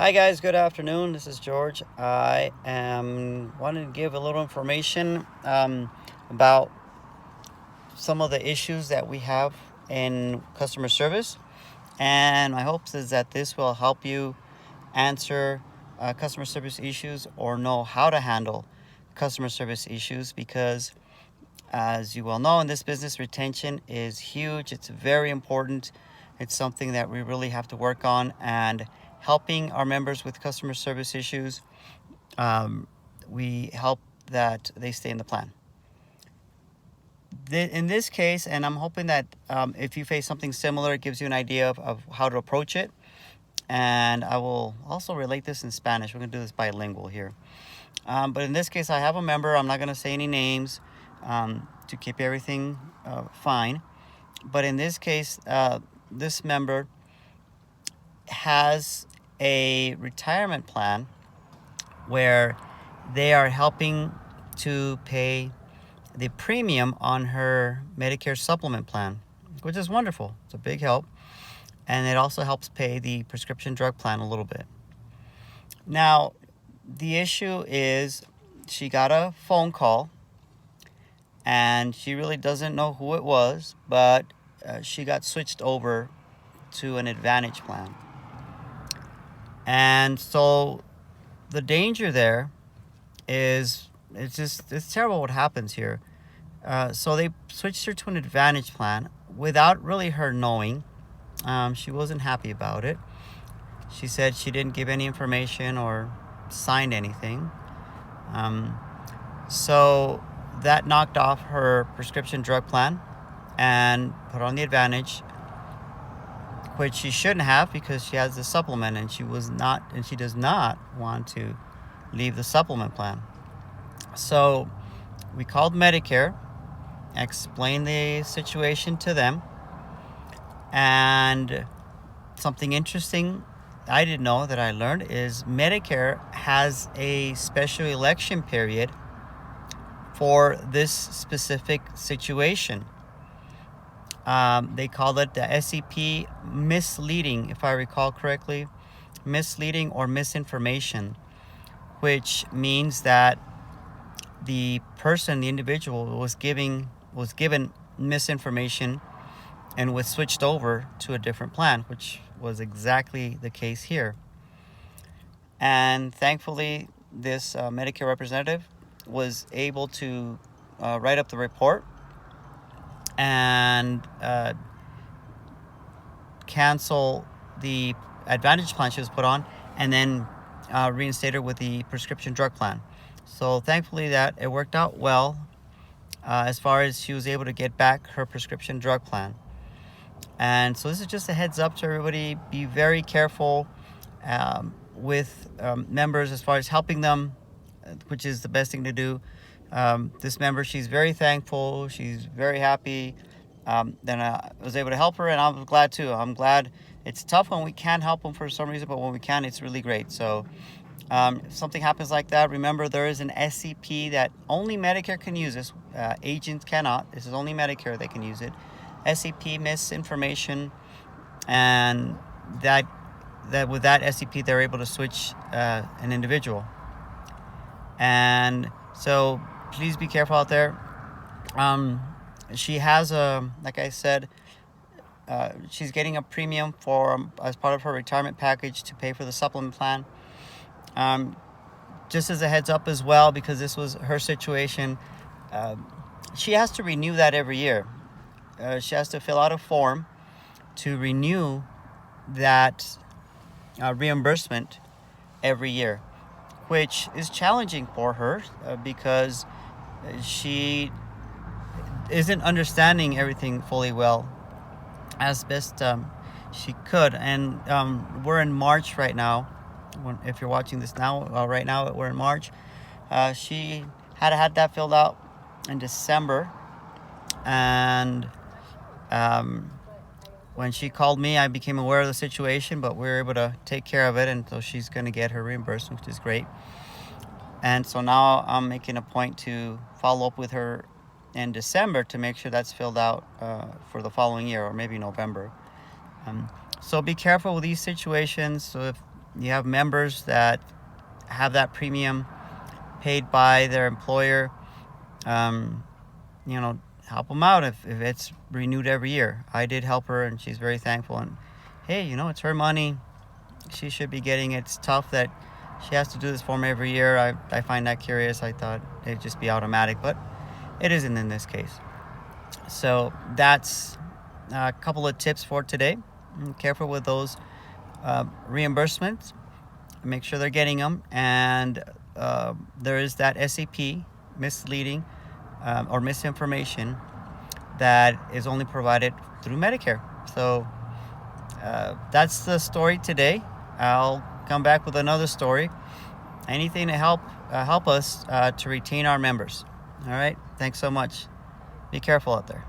Hi guys, good afternoon. This is George. I am wanting to give a little information about some of the issues that we have in customer service, and my hopes is that this will help you answer customer service issues or know how to handle customer service issues because as you well know in this business, retention is huge. It's very important. It's something that we really have to work on, and helping our members with customer service issues, um, we help that they stay in the plan. In this case, and I'm hoping that if you face something similar, it gives you an idea of how to approach it. And I will also relate this in Spanish. We're going to do this bilingual here. But in this case, I have a member. I'm not going to say any names to keep everything fine. But in this case, this member has a retirement plan where they are helping to pay the premium on her Medicare supplement plan, which is wonderful. It's a big help. And it also helps pay the prescription drug plan a little bit. Now, the issue is she got a phone call and she really doesn't know who it was, but she got switched over to an Advantage plan. And so the danger there is it's terrible what happens here. So they switched her to an Advantage plan without really her knowing. She wasn't happy about it. She said she didn't give any information or signed anything. So that knocked off her prescription drug plan and put on the Advantage, which she shouldn't have because she has the supplement and she does not want to leave the supplement plan. So we called Medicare, explained the situation to them, and something interesting I didn't know that I learned is Medicare has a special election period for this specific situation. They call it the SEP misleading, if I recall correctly, misleading or misinformation, which means that the individual was given misinformation and was switched over to a different plan, which was exactly the case here. And thankfully, this Medicare representative was able to write up the report and cancel the Advantage plan she was put on, and then reinstate her with the prescription drug plan. So thankfully that it worked out well as far as she was able to get back her prescription drug plan. And so this is just a heads up to everybody. Be very careful with members as far as helping them, which is the best thing to do. This member, she's very thankful. She's very happy. Then I was able to help her, and I'm glad too. I'm glad. It's tough when we can't help them for some reason, but when we can, it's really great. So if something happens like that, remember there is an SCP that only Medicare can use this. Agents cannot. This is only Medicare that can use it. SCP misinformation, and that with that SCP they're able to switch an individual. And so please be careful out there. She has like I said, she's getting a premium for as part of her retirement package to pay for the supplement plan. Just as a heads up as well, because this was her situation, she has to renew that every year. She has to fill out a form to renew that reimbursement every year, which is challenging for her because she isn't understanding everything fully well as best she could. And we're in March right now. If you're watching this now, right now we're in March. She had that filled out in December, and when she called me, I became aware of the situation, but we were able to take care of it, and so she's going to get her reimbursement, which is great. And so now I'm making a point to follow up with her in December to make sure that's filled out for the following year, or maybe November. So be careful with these situations. So if you have members that have that premium paid by their employer, you know, help them out if it's renewed every year. I did help her, and she's very thankful. And hey, you know, it's her money. She should be getting it. It's tough that she has to do this form every year. I find that curious. I thought it'd just be automatic, but it isn't in this case. So that's a couple of tips for today. Careful with those reimbursements. Make sure they're getting them. And there is that SEP, misleading or misinformation, that is only provided through Medicare. So that's the story today. I'll come back with another story. Anything to help us to retain our members. All right. Thanks so much. Be careful out there.